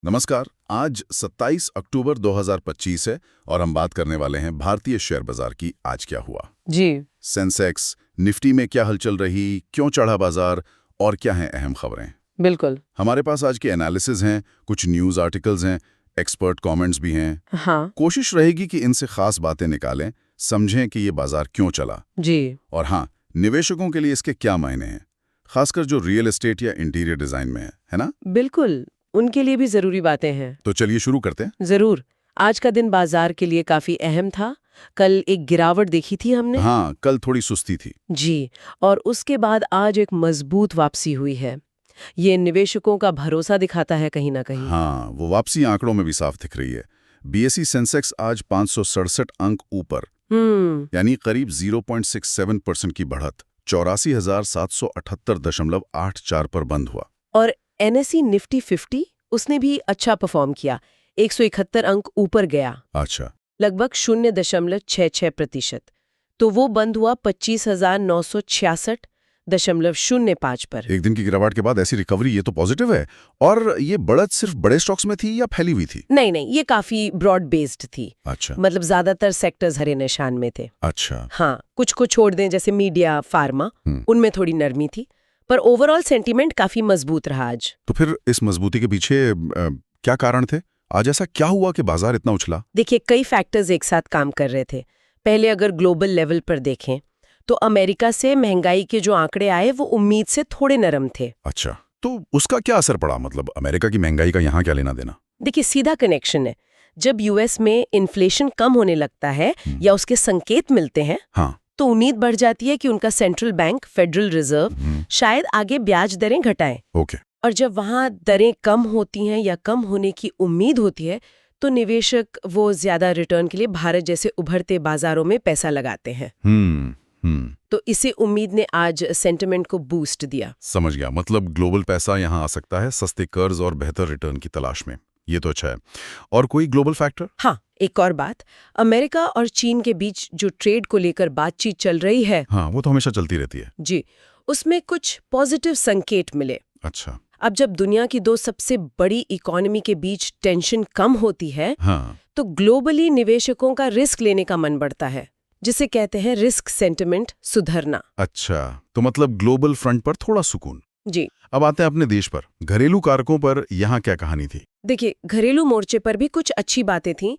नमस्कार। आज 27 अक्टूबर 2025 है और हम बात करने वाले हैं भारतीय शेयर बाजार की। आज क्या हुआ, जी सेंसेक्स निफ्टी में क्या हलचल रही, क्यों चढ़ा बाजार और क्या हैं अहम खबरें। बिल्कुल। हमारे पास आज के एनालिसिस हैं, कुछ न्यूज़ आर्टिकल्स हैं, एक्सपर्ट कमेंट्स भी हैं। हाँ कोशिश रहेगी कि इनसे खास बातें निकालें, समझें कि ये बाजार क्यों चला जी और हाँ, निवेशकों के लिए इसके क्या मायने हैं, खासकर जो रियल एस्टेट या इंटीरियर डिजाइन में है ना। बिल्कुल, उनके लिए भी जरूरी बातें हैं। तो चलिए शुरू करते हैं। जरूर। आज का दिन बाजार के लिए काफी अहम था। कल एक गिरावट देखी थी हमने। हाँ, कल थोड़ी सुस्ती थी। जी। और उसके बाद आज एक मजबूत वापसी हुई है। ये निवेशकों का भरोसा दिखाता है कहीं ना कहीं। हाँ, वो वापसी आंकड़ों में भी साफ दिख रही है। बीएसई सेंसेक्स आज 567 अंक ऊपर, यानी करीब 0.67% की बढ़त 84,778.84 पर बंद हुआ। और एनएसई निफ्टी 50 उसने भी अच्छा परफॉर्म किया। 171 अंक ऊपर गया, अच्छा, लगभग 0.66%। तो वो बंद हुआ 25,966.05 पर। एक दिन की गिरावट के बाद ऐसी रिकवरी, ये तो पॉजिटिव है। और ये बढ़त सिर्फ बड़े स्टॉक्स में थी या फैली हुई थी? नहीं नहीं, ये काफी ब्रॉड बेस्ड थी। अच्छा मतलब ज्यादातर सेक्टर्स हरे निशान में थे। अच्छा। हाँ, कुछ को छोड़ दें जैसे मीडिया, फार्मा, उनमें थोड़ी नरमी थी। पर ओवरऑल सेंटीमेंट काफी मजबूत रहा आज। तो फिर इस मजबूती के पीछे क्या कारण थे? आज ऐसा क्या हुआ कि बाजार इतना उछला? देखिए, कई फैक्टर्स एक साथ काम कर रहे थे। पहले अगर ग्लोबल लेवल पर देखें तो अमेरिका से महंगाई के जो आंकड़े आए वो उम्मीद से थोड़े नरम थे। अच्छा, तो उसका क्या असर पड़ा? मतलब अमेरिका की महंगाई का यहाँ क्या लेना देना? देखिए, सीधा कनेक्शन है। जब यूएस में इन्फ्लेशन कम होने लगता है या उसके संकेत मिलते हैं, हाँ, तो उम्मीद बढ़ जाती है कि उनका सेंट्रल बैंक, फेडरल रिजर्व, शायद आगे ब्याज दरें घटाए। ओके। और जब वहां दरें कम होती हैं या कम होने की उम्मीद होती है, तो निवेशक वो ज्यादा रिटर्न के लिए भारत जैसे उभरते बाजारों में पैसा लगाते हैं। तो इसी उम्मीद ने आज सेंटिमेंट को बूस्ट दिया। समझ गया। मतलब ग्लोबल पैसा यहाँ आ सकता है सस्ते कर्ज और बेहतर रिटर्न की तलाश में। ये तो अच्छा है। और कोई ग्लोबल फैक्टर? हाँ, एक और बात, अमेरिका और चीन के बीच जो ट्रेड को लेकर बातचीत चल रही है, हाँ, वो तो हमेशा चलती रहती है। जी, उसमें कुछ पॉजिटिव संकेत मिले। अच्छा। अब जब दुनिया की दो सबसे बड़ी इकोनॉमी के बीच टेंशन कम होती है, हाँ, तो ग्लोबली निवेशकों का रिस्क लेने का मन बढ़ता है, जिसे कहते हैं रिस्क सेंटिमेंट सुधरना। अच्छा, तो मतलब ग्लोबल फ्रंट पर थोड़ा सुकून। जी। अब आते हैं अपने देश पर, घरेलू कारकों पर यहाँ क्या कहानी थी? देखिए, घरेलू मोर्चे पर भी कुछ अच्छी बातें थीं।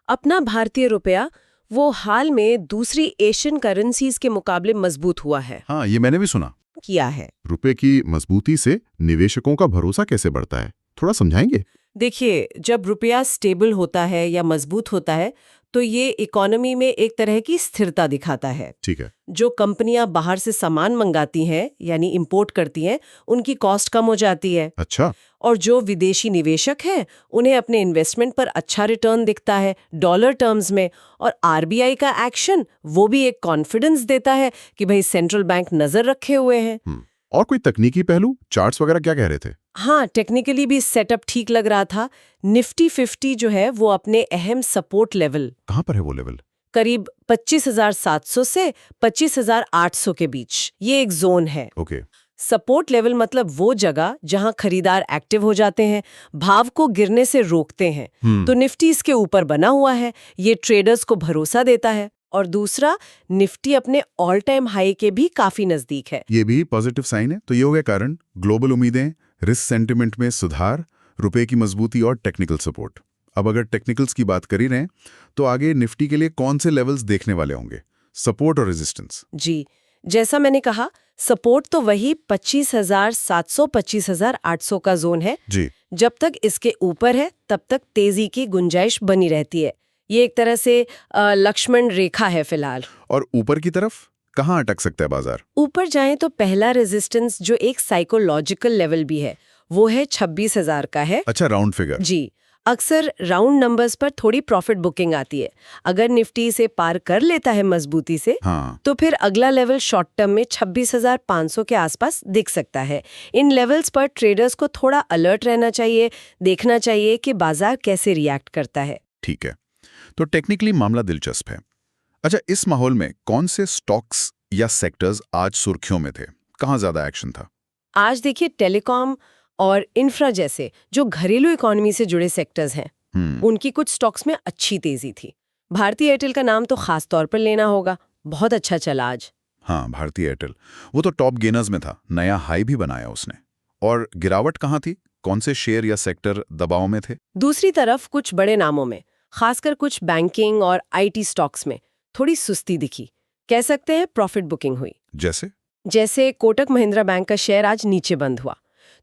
अपना भारतीय रुपया वो हाल में दूसरी एशियन करेंसीज के मुकाबले मजबूत हुआ है। हाँ, ये मैंने भी सुना। किया है। रुपए की मजबूती से निवेशकों का भरोसा कैसे बढ़ता है, थोड़ा समझाएंगे? देखिए, जब रुपया स्टेबल होता है या मजबूत होता है, तो ये इकोनॉमी में एक तरह की स्थिरता दिखाता है। ठीक है। जो कंपनियां बाहर से सामान मंगाती हैं, यानी इंपोर्ट करती हैं, उनकी कॉस्ट कम हो जाती है। अच्छा। और जो विदेशी निवेशक हैं, उन्हें अपने इन्वेस्टमेंट पर अच्छा रिटर्न दिखता है डॉलर टर्म्स में। और आरबीआई का एक्शन वो भी एक कॉन्फिडेंस देता है कि भाई सेंट्रल बैंक नजर रखे हुए हैं। और कोई तकनीकी पहलू, चार्ट्स वगैरह क्या कह रहे थे? हाँ, टेक्निकली भी सेटअप ठीक लग रहा था। निफ्टी 50 जो है वो अपने अहम सपोर्ट लेवल, कहाँ पर है वो लेवल? करीब 25,700 से 25,800 के बीच, ये एक जोन है। ओके। सपोर्ट लेवल मतलब वो जगह जहां खरीदार एक्टिव हो जाते हैं, भाव को गिरने से रोकते हैं। तो निफ्टी इसके ऊपर बना हुआ है, ये ट्रेडर्स को भरोसा देता है। और दूसरा, निफ्टी अपने ऑल टाइम हाई के भी काफी नजदीक है। ये भी पॉजिटिव साइन है। तो ये हो गया कारण, ग्लोबल उम्मीदें, रिस्क सेंटिमेंट में सुधार, रुपए की मजबूती और टेक्निकल सपोर्ट। अब अगर टेक्निकल्स की बात कर ही रहे हैं, तो आगे निफ्टी के लिए कौन से लेवल्स देखने वाले होंगे, सपोर्ट और रेजिस्टेंस? जी, जैसा मैंने कहा, सपोर्ट तो वही 25,700 25,800 का जोन है। जी। जब तक इसके ऊपर है तब तक तेजी की गुंजाइश बनी रहती है। ये एक तरह से लक्ष्मण रेखा है फिलहाल। और ऊपर की तरफ कहाँ अटक सकता है बाजार? ऊपर जाएं तो पहला रेजिस्टेंस, जो एक साइकोलॉजिकल लेवल भी है, वो है 26,000 का है। अच्छा, राउंड फिगर। जी, अक्सर राउंड नंबर्स पर थोड़ी प्रॉफिट बुकिंग आती है। अगर निफ्टी इसे पार कर लेता है मजबूती से, हाँ। तो फिर अगला लेवल शॉर्ट टर्म में 26,500 के आसपास दिख सकता है। इन लेवल्स पर ट्रेडर्स को थोड़ा अलर्ट रहना चाहिए, देखना चाहिए कि बाजार कैसे रिएक्ट करता है। ठीक है, तो टेक्निकली मामला दिलचस्प है। अच्छा, इस माहौल में कौन से स्टॉक्स या सेक्टर्स आज सुर्खियों में थे? कहाँ ज्यादा एक्शन था? आज देखिए, टेलीकॉम और इंफ्रा जैसे जो घरेलू इकोनॉमी से जुड़े सेक्टर्स हैं, उनकी कुछ स्टॉक्स में अच्छी तेजी थी। भारती एयरटेल का नाम तो खास तौर पर लेना होगा, बहुत अच्छा चला आज। हाँ, भारती एयरटेल, वो तो टॉप गेनर्स में था, नया हाई भी बनाया उसने। और गिरावट कहाँ थी? कौन से शेयर या सेक्टर दबाव में थे? दूसरी तरफ कुछ बड़े नामों में, खासकर कुछ बैंकिंग और आईटी स्टॉक्स में थोड़ी सुस्ती दिखी। कह सकते हैं प्रॉफिट बुकिंग हुई। जैसे कोटक महिंद्रा बैंक का शेयर आज नीचे बंद हुआ।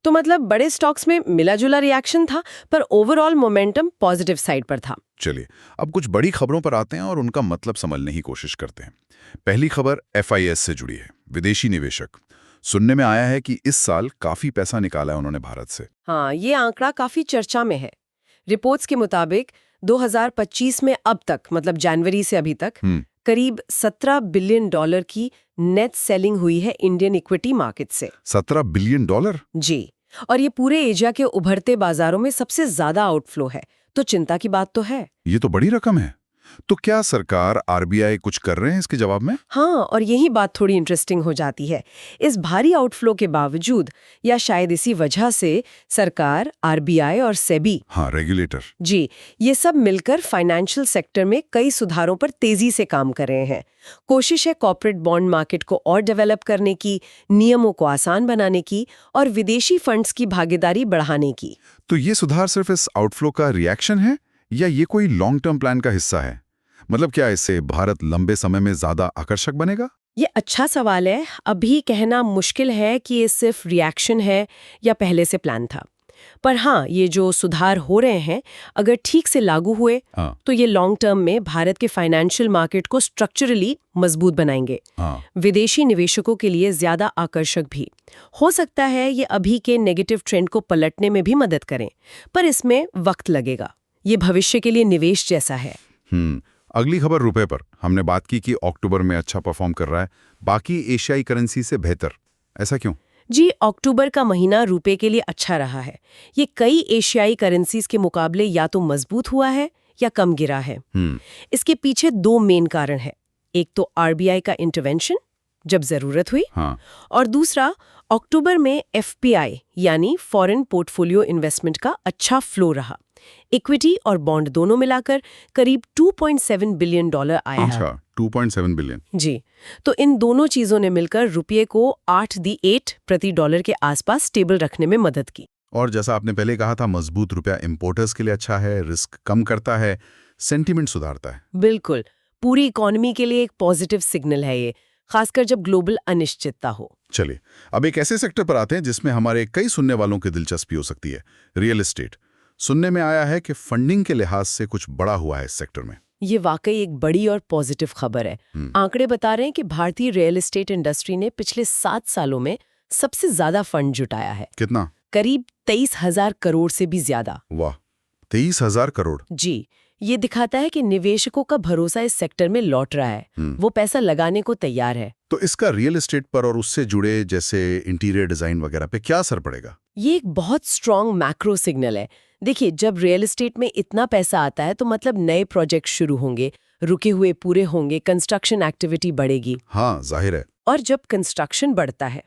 तो मतलब बड़े स्टॉक्स में मिला जुला रिएक्शन था, पर ओवरऑल मोमेंटम पॉजिटिव साइड पर था। चलिए, अब कुछ बड़ी खबरों पर आते हैं और उनका मतलब समझने की कोशिश करते हैं। पहली खबर FIS से जुड़ी है, विदेशी निवेशक। सुनने में आया है कि इस साल काफी पैसा निकाला है उन्होंने भारत से। हाँ, ये आंकड़ा काफी चर्चा में है। रिपोर्ट्स के मुताबिक 2025 में अब तक, मतलब जनवरी से अभी तक, करीब $17 बिलियन की नेट सेलिंग हुई है इंडियन इक्विटी मार्केट से। $17 बिलियन? जी, और ये पूरे एशिया के उभरते बाजारों में सबसे ज्यादा आउटफ्लो है, तो चिंता की बात तो है। ये तो बड़ी रकम है। तो क्या सरकार, RBI कुछ कर रहे हैं इसके जवाब में? हाँ, और यही बात थोड़ी इंटरेस्टिंग हो जाती है। इस भारी आउटफ्लो के बावजूद, या शायद इसी वजह से, सरकार, RBI और सेबी, हाँ, रेगुलेटर, जी, ये सब मिलकर फाइनेंशियल सेक्टर में कई सुधारों पर तेजी से काम कर रहे हैं। कोशिश है कॉर्पोरेट बॉन्ड मार्केट को और डेवलप करने की, नियमों को आसान बनाने की और विदेशी फंड्स की भागीदारी बढ़ाने की। तो ये सुधार सिर्फ इस आउटफ्लो का रिएक्शन है या ये कोई लॉन्ग टर्म प्लान का हिस्सा है? मतलब क्या इससे भारत लंबे समय में ज्यादा आकर्षक बनेगा? ये अच्छा सवाल है। अभी कहना मुश्किल है कि ये सिर्फ रिएक्शन है या पहले से प्लान था। पर हाँ, ये जो सुधार हो रहे हैं, अगर ठीक से लागू हुए तो ये लॉन्ग टर्म में भारत के फाइनेंशियल मार्केट को स्ट्रक्चरली मजबूत बनाएंगे। विदेशी निवेशकों के लिए ज्यादा आकर्षक भी हो सकता है। ये अभी के नेगेटिव ट्रेंड को पलटने में भी मदद करें, पर इसमें वक्त लगेगा। ये भविष्य के लिए निवेश जैसा है। अगली खबर रुपए पर। हमने बात की कि अक्टूबर में अच्छा परफॉर्म कर रहा है, बाकी एशियाई करेंसी से बेहतर। ऐसा क्यों? जी, अक्टूबर का महीना रुपए के लिए अच्छा रहा है। ये कई एशियाई करेंसीज के मुकाबले या तो मजबूत हुआ है या कम गिरा है। इसके पीछे दो मेन कारण है। एक तो RBI का इंटरवेंशन जब जरूरत हुई, और दूसरा अक्टूबर में FPI यानी फॉरेन पोर्टफोलियो इन्वेस्टमेंट का अच्छा फ्लो रहा। इक्विटी और बॉन्ड दोनों मिलाकर करीब $2.7 बिलियन आया है। अच्छा, 2.7 बिलियन। जी, तो इन दोनों चीजों ने मिलकर रुपये को 8 प्रति डॉलर के आसपास स्टेबल रखने में मदद की। और जैसा आपने पहले कहा था, मजबूत रुपया इंपोर्टर्स के लिए अच्छा है, रिस्क कम करता है, सेंटीमेंट सुधारता है। बिल्कुल, पूरी इकोनॉमी के लिए एक पॉजिटिव सिग्नल है ये, खासकर जब ग्लोबल अनिश्चितता हो। चलिए, अब एक ऐसे सेक्टर पर आते हैं जिसमें हमारे कई सुनने वालों की दिलचस्पी हो सकती है, रियल एस्टेट। सुनने में आया है कि फंडिंग के लिहाज से कुछ बड़ा हुआ है इस सेक्टर में। ये वाकई एक बड़ी और पॉजिटिव खबर है। आंकड़े बता रहे हैं कि भारतीय रियल एस्टेट इंडस्ट्री ने पिछले 7 सालों में सबसे ज्यादा फंड जुटाया है। कितना? करीब 23,000 करोड़ से भी ज्यादा। वाह, 23,000 करोड़। जी, ये दिखाता है कि निवेशकों का भरोसा इस सेक्टर में लौट रहा है। वो पैसा लगाने को तैयार है। तो इसका रियल एस्टेट पर और उससे जुड़े जैसे इंटीरियर डिजाइन वगैरह पे क्या असर पड़ेगा? ये एक बहुत स्ट्रॉन्ग मैक्रो सिग्नल है। देखिए, जब रियल एस्टेट में इतना पैसा आता है तो मतलब नए प्रोजेक्ट शुरू होंगे, रुके हुए पूरे होंगे, कंस्ट्रक्शन एक्टिविटी बढ़ेगी। हाँ, जाहिर है। और जब कंस्ट्रक्शन बढ़ता है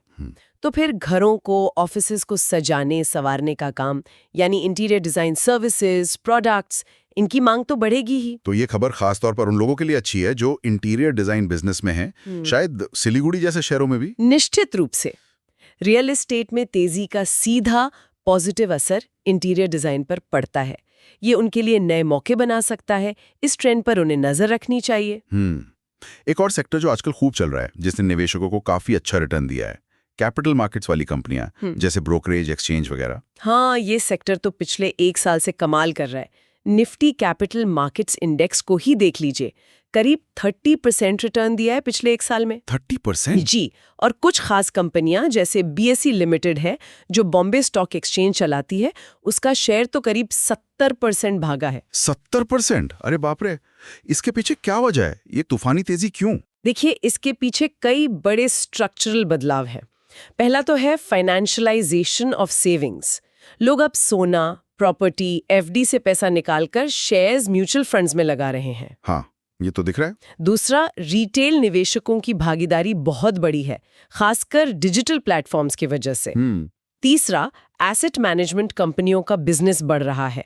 तो फिर घरों को, ऑफिसेज को सजाने संवारने का काम, यानी इंटीरियर डिजाइन सर्विसेज, प्रोडक्ट्स, इनकी मांग तो बढ़ेगी ही। तो ये खबर खास तौर पर उन लोगों के लिए अच्छी है जो इंटीरियर डिजाइन बिजनेस में हैं, शायद सिलीगुड़ी जैसे शहरों में भी। निश्चित रूप से रियल एस्टेट में तेजी का सीधा पॉजिटिव असर इंटीरियर डिजाइन पर पड़ता है। ये उनके लिए नए मौके बना सकता है। इस ट्रेंड पर उन्हें नजर रखनी चाहिए। एक और सेक्टर जो आजकल खूब चल रहा है, जिसने निवेशकों को काफी अच्छा रिटर्न दिया है, कैपिटल मार्केट्स वाली कंपनियां, जैसे ब्रोकरेज, एक्सचेंज वगैरह। हाँ, ये सेक्टर तो पिछले 1 साल से कमाल कर रहा है। निफ्टी कैपिटल मार्केट्स इंडेक्स को ही देख लीजिए, करीब 30% रिटर्न दिया है पिछले 1 साल में। 30%? जी, और कुछ खास कंपनियां जैसे BSE लिमिटेड है, जो बॉम्बे स्टॉक एक्सचेंज चलाती है, उसका शेयर तो करीब 70% भागा है। 70%? अरे बाप रे! इसके पीछे क्या वजह है? ये तूफानी तेजी क्यों? देखिए, इसके पीछे कई बड़े स्ट्रक्चरल बदलाव हैं। पहला तो है फाइनेंशियलाइजेशन ऑफ सेविंग्स। लोग अब सोना, प्रॉपर्टी, FD से पैसा निकालकर शेयर्स, म्यूचुअल फंड्स में लगा रहे हैं। हाँ, ये तो दिख रहा है। दूसरा, रिटेल निवेशकों की भागीदारी बहुत बड़ी है, खासकर डिजिटल प्लेटफॉर्म्स की वजह से। तीसरा, एसेट मैनेजमेंट कंपनियों का बिजनेस बढ़ रहा है।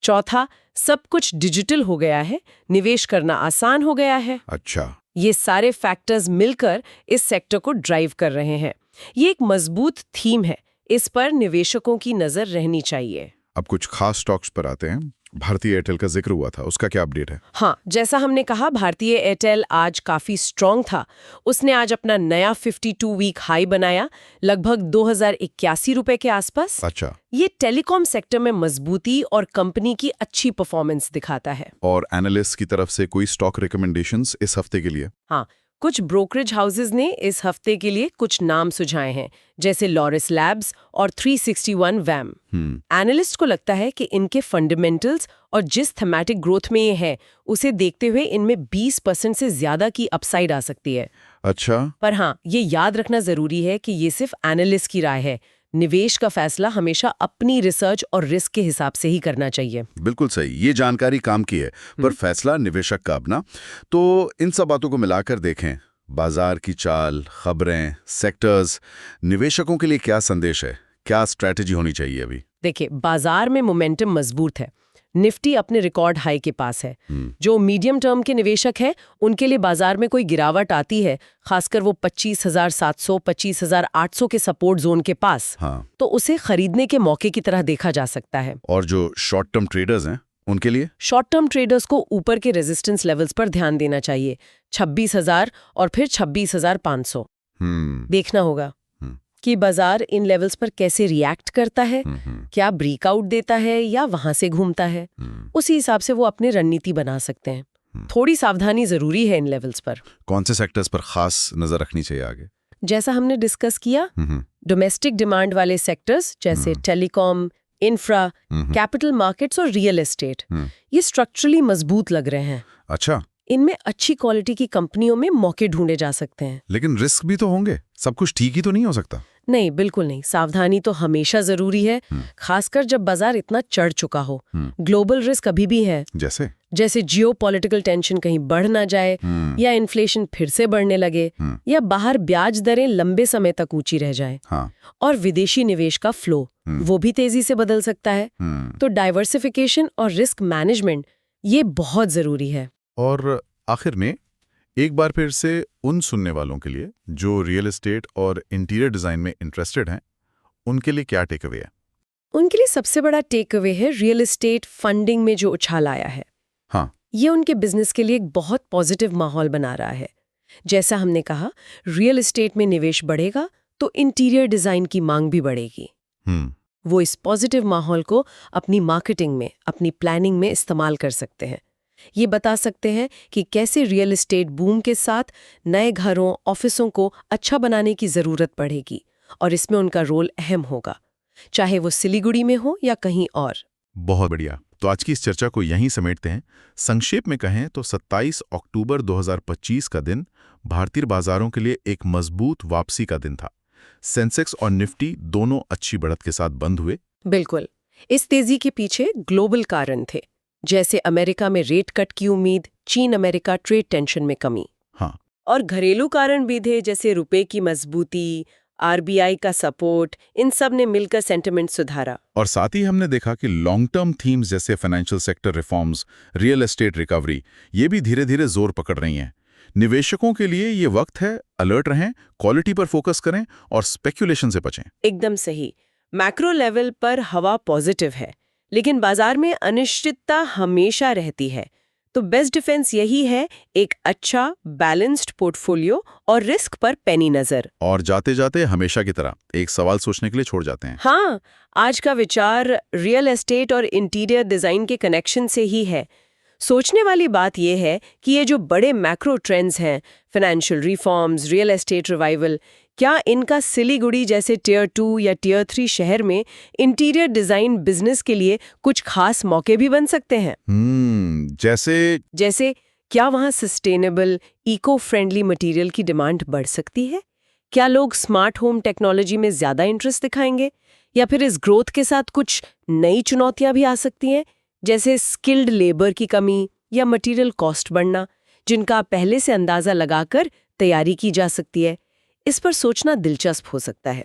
चौथा, सब कुछ डिजिटल हो गया है, निवेश करना आसान हो गया है। अच्छा। ये सारे फैक्टर्स मिलकर इस सेक्टर को ड्राइव कर रहे हैं। ये एक मजबूत थीम है, इस पर निवेशकों की नजर रहनी चाहिए। अब कुछ खास स्टॉक्स पर आते हैं। भारतीय एयरटेल का जिक्र हुआ था, उसका क्या अपडेट है? हाँ, जैसा हमने कहा, भारतीय एयरटेल आज काफी स्ट्रांग था। उसने आज अपना नया 52 वीक हाई बनाया, लगभग 2081 रुपए के आसपास। अच्छा। ये टेलीकॉम सेक्टर में मजबूती और कंपनी की अच्छी परफॉर्मेंस दिखाता है। और एनालिस्ट की तरफ से कोई स्टॉक रिकमेंडेशंस इस हफ्ते के लिए? हाँ, कुछ ब्रोकरेज हाउसेज ने इस हफ्ते के लिए कुछ नाम सुझाए हैं, जैसे लॉरिस लैब्स और 361 वैम। एनालिस्ट को लगता है कि इनके फंडामेंटल्स और जिस थीमेटिक ग्रोथ में ये है, उसे देखते हुए इनमें 20% से ज्यादा की अपसाइड आ सकती है। अच्छा। पर हाँ, ये याद रखना जरूरी है कि ये सिर्फ एनालिस्ट की राय है। निवेश का फैसला हमेशा अपनी रिसर्च और रिस्क के हिसाब से ही करना चाहिए। बिल्कुल सही, ये जानकारी काम की है, पर फैसला निवेशक का अपना। तो इन सब बातों को मिलाकर देखें, बाजार की चाल, खबरें, सेक्टर्स, निवेशकों के लिए क्या संदेश है, क्या स्ट्रैटेजी होनी चाहिए अभी? देखिए, बाजार में मोमेंटम मजबूत है। निफ्टी अपने रिकॉर्ड हाई के पास है। जो मीडियम टर्म के निवेशक हैं, उनके लिए बाजार में कोई गिरावट आती है, खासकर वो 25,700, 25,800 के सपोर्ट जोन के पास, हाँ। तो उसे खरीदने के मौके की तरह देखा जा सकता है। और जो शॉर्ट टर्म ट्रेडर्स हैं, उनके लिए? शॉर्ट टर्म ट्रेडर्स को ऊपर के रेजिस्टेंस लेवल्स पर ध्यान देना चाहिए, 26,000 और फिर 26,500। देखना होगा कि बाजार इन लेवल्स पर कैसे रिएक्ट करता है, क्या ब्रेकआउट देता है या वहां से घूमता है। उसी हिसाब से वो अपनी रणनीति बना सकते हैं। थोड़ी सावधानी जरूरी है इन लेवल्स पर। कौन से सेक्टर्स पर खास नजर रखनी चाहिए आगे? जैसा हमने डिस्कस किया, डोमेस्टिक डिमांड वाले सेक्टर्स जैसे टेलीकॉम, इंफ्रा, कैपिटल मार्केट्स और रियल एस्टेट, ये स्ट्रक्चरली मजबूत लग रहे हैं। अच्छा। इनमें अच्छी क्वालिटी की कंपनियों में मौके ढूंढे जा सकते हैं। लेकिन रिस्क भी तो होंगे, सब कुछ ठीक ही तो नहीं हो सकता। नहीं, बिल्कुल नहीं। सावधानी तो हमेशा जरूरी है, खासकर जब बाजार इतना चढ़ चुका हो। ग्लोबल रिस्क अभी भी है, जैसे जियोपॉलिटिकल टेंशन कहीं बढ़ ना जाए, या इन्फ्लेशन फिर से बढ़ने लगे, या बाहर ब्याज दरें लंबे समय तक ऊंची रह जाए। और विदेशी निवेश का फ्लो वो भी तेजी से बदल सकता है। तो डाइवर्सिफिकेशन और रिस्क मैनेजमेंट ये बहुत जरूरी है। और आखिर में एक बार फिर से उन सुनने वालों के लिए जो रियल एस्टेट और इंटीरियर डिजाइन में इंटरेस्टेड हैं, उनके लिए क्या टेक अवे है? उनके लिए सबसे बड़ा टेक अवे है रियल एस्टेट फंडिंग में जो उछाल आया है। हाँ। ये उनके बिजनेस के लिए एक बहुत पॉजिटिव माहौल बना रहा है। जैसा हमने कहा, रियल एस्टेट में निवेश बढ़ेगा तो इंटीरियर डिजाइन की मांग भी बढ़ेगी। वो इस पॉजिटिव माहौल को अपनी मार्केटिंग में, अपनी प्लानिंग में इस्तेमाल कर सकते हैं। ये बता सकते हैं कि कैसे रियल एस्टेट बूम के साथ नए घरों, ऑफिसों को अच्छा बनाने की जरूरत पड़ेगी, और इसमें उनका रोल अहम होगा, चाहे वो सिलीगुड़ी में हो या कहीं और। बहुत बढ़िया। तो आज की इस चर्चा को यहीं समेटते हैं। संक्षेप में कहें तो 27 अक्टूबर 2025 का दिन भारतीय बाजारों के लिए एक मजबूत वापसी का दिन था। सेंसेक्स और निफ्टी दोनों अच्छी बढ़त के साथ बंद हुए। बिल्कुल। इस तेजी के पीछे ग्लोबल कारण थे, जैसे अमेरिका में रेट कट की उम्मीद, चीन अमेरिका ट्रेड टेंशन में कमी। हाँ। और घरेलू कारण भी थे, जैसे रुपए की मजबूती, आरबीआई का सपोर्ट, इन सब ने मिलकर सेंटिमेंट सुधारा। और साथ ही हमने देखा कि लॉन्ग टर्म थीम्स जैसे financial sector reforms, real estate recovery, ये भी धीरे धीरे जोर पकड़ रही हैं। निवेशकों के लिए ये वक्त है, अलर्ट रहें, क्वालिटी पर फोकस करें और स्पेक्यूलेशन से बचें। एकदम सही। मैक्रो लेवल पर हवा पॉजिटिव है, लेकिन बाजार में अनिश्चितता हमेशा रहती है। तो बेस्ट डिफेंस यही है, एक अच्छा बैलेंस्ड पोर्टफोलियो और रिस्क पर पैनी नजर। और जाते जाते हमेशा की तरह एक सवाल सोचने के लिए छोड़ जाते हैं। हाँ, आज का विचार रियल एस्टेट और इंटीरियर डिजाइन के कनेक्शन से ही है। सोचने वाली बात यह है कि ये जो बड़े मैक्रो ट्रेंड्स हैं, financial reforms, real estate revival, क्या इनका सिलीगुड़ी जैसे टियर 2 या टियर 3 शहर में इंटीरियर बिजनेस के लिए कुछ खास मौके भी बन सकते हैं? जैसे क्या वहाँ सस्टेनेबल, इको फ्रेंडली मटेरियल की डिमांड बढ़ सकती है? क्या लोग स्मार्ट होम टेक्नोलॉजी में ज्यादा इंटरेस्ट दिखाएंगे? या फिर इस ग्रोथ के साथ कुछ नई चुनौतियां भी आ सकती हैं, जैसे स्किल्ड लेबर की कमी या मटेरियल कॉस्ट बढ़ना, जिनका पहले से अंदाजा लगाकर तैयारी की जा सकती है? इस पर सोचना दिलचस्प हो सकता है।